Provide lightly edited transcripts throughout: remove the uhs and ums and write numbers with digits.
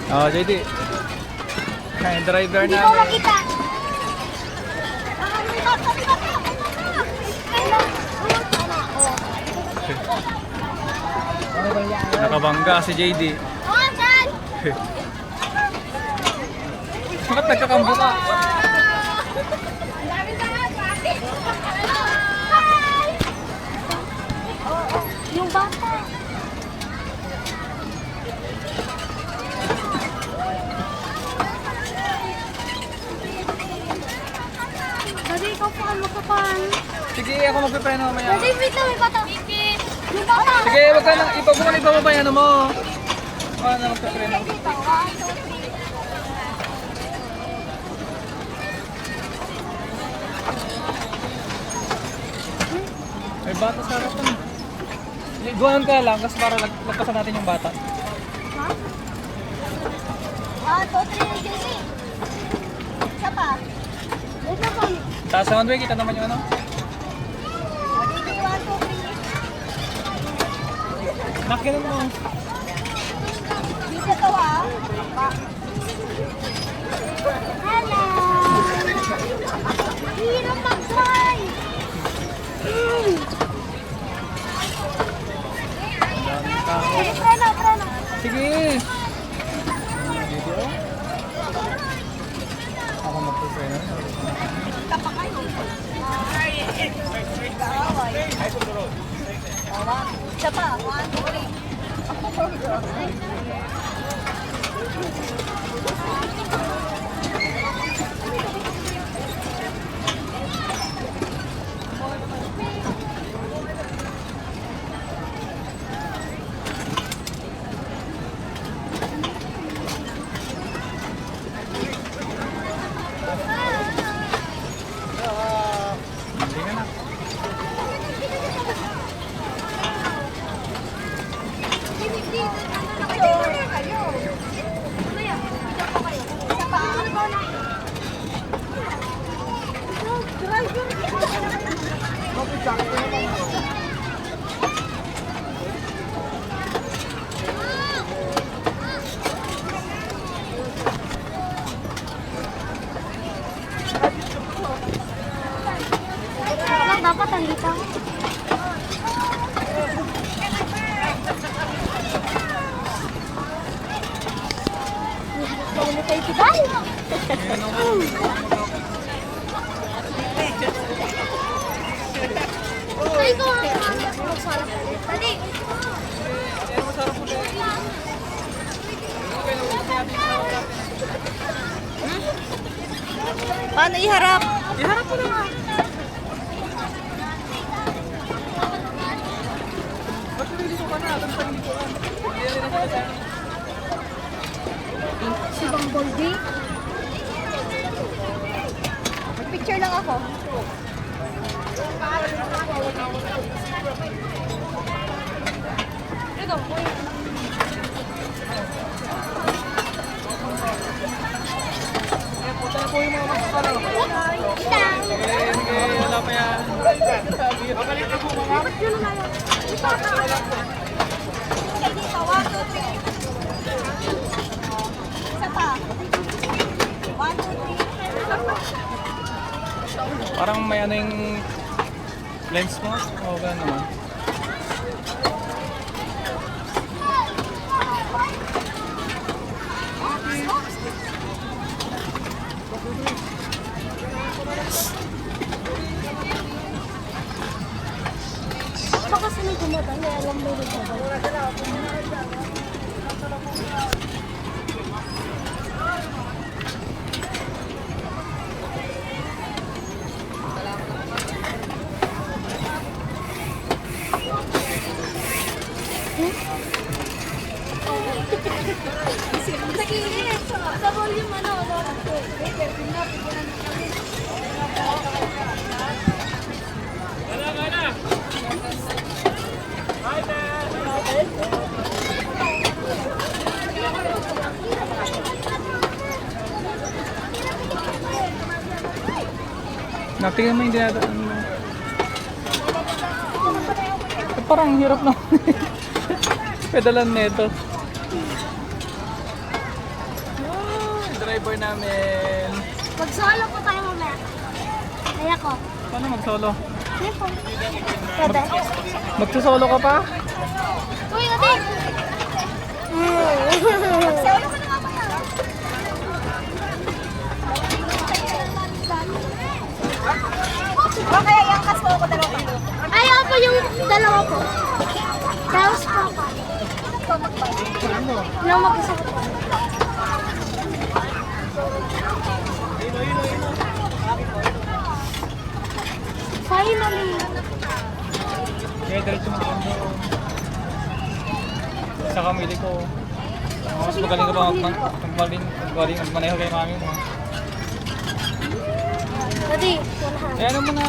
Oh, JD. Ay, driver Hindi ko namin. makita. Nakabangga si JD. Oh, saan? Bakit nagkakambo ka? Yung bata. Daddy, ikaw pa magkapan. Sige, ako magpipreno mamaya. Daddy, wait lang, may bata. Yung bata. Sige, wag ka nang ibababa yan mo. Ako na magpipreno. Dito, 1, 2, 3. May bata sa harapan. Iguanan ka lang kasi para lagpasan natin yung bata. Ha? 1, 2, 3, JC. Isa pa. Isa pa. Taas naman, kita naman yung ano. JC, 1, 2, 3. Nakinan mo. Dito to ha. Hello. Hirap mag-fly. Sige, preno. Sige. Video. Ako magpipreno. Tapa kayo. Isa pa. 1, 2, Sige na. Dapat andito. Ano kayo tibay? Ay, ko ang magsarap ulit. Dali. Paano iharap? Iharap mo na. Ba't nilito ka na? Alam sa nilito ka. Si Bumblebee. Picture lang ako. Punta na po yung mga magkakala. Sige, wala pa yan. Babalik na po mga. Dito, 1, 2, 3. Isa pa. 1, 2, 3. Parang may ano yung lens mo? O gano'n naman. Baka kasi may gumagal, may alam mo rin ba? Nakikinig. Sa volume ano. Natingin mo yung dinadaan mo. Parang hirap na. Pedalan nito. driver namin. Mag-solo po tayo mamaya. Kaya ko. Paano mag-solo? Hindi po. Pwede. Magsusolo ka pa? Uy, ate! Mag-solo ka na mamaya. O kaya yung kas ko dalawa pa. Ay, ako yung dalawa po. Tapos po ako. Nang mag-isa ko po. Finally! Kaya diretso mo doon. Sa kamili ko. Mas magaling ka ba magmaneho kay mami mo? Daddy, 100. Eh ano mo na?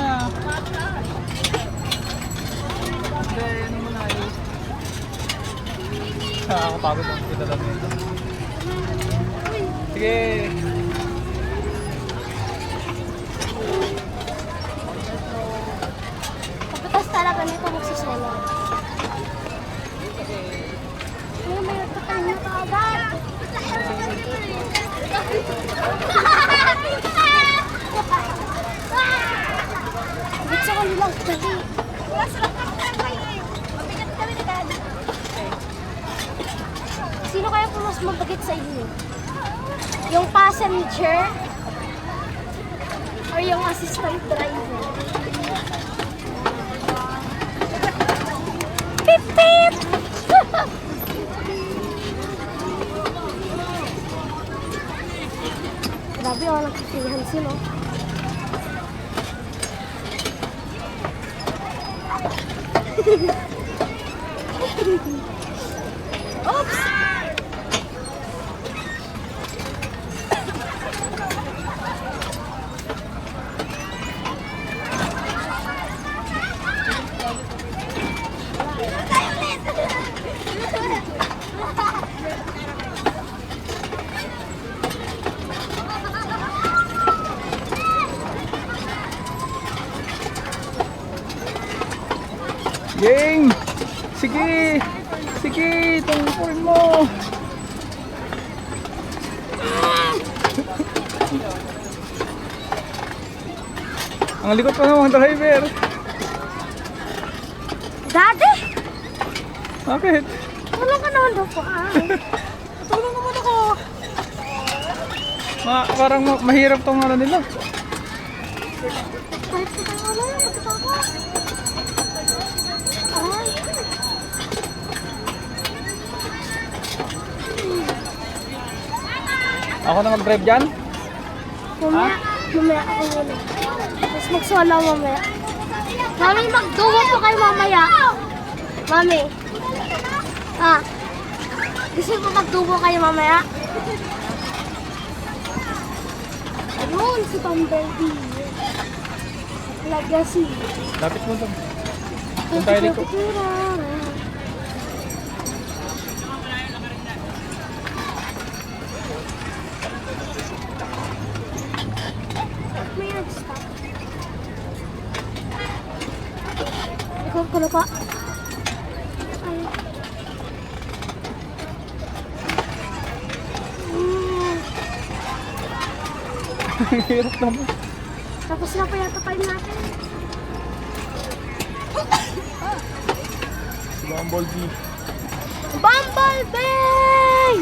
Hindi, ano mo na eh. Nakakapagod ang kita lang nito. Sige. Pagkatas talaga nito magsuselo. May tatay na kaagad. Ba't sa kanila? Dali. Sino kaya po mas mabagit sa inyo? Yung passenger? Or yung assistant driver? Pip pip! Grabe, walang kikilihan sila. Oops! Gang! Sige! Sige! Tungkulin mo! Ang likot pa naman driver! Daddy! Bakit? Tulong ka naman daw po. Tulong naman ako! Parang mahirap tong ano nila. Kahit ka tayo wala yung magkakak. Ay. Ako na mag-drive dyan? Mamaya ako muna. Tapos mag-solo mamaya. Mami, magduwa po kayo mamaya. Mami. Ah. Gusto mo magduwa kayo mamaya? Ayun, si Bumblebee. Legacy. Lapit mo doon. Doon tayo liko. May nag-stop. Ikaw ko na pa. Ay. Ang hirap naman. Tapos na pa yata time natin. Bumblebee. Bumblebee!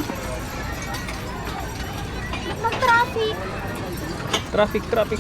Ba't nag-traffic? Traffic.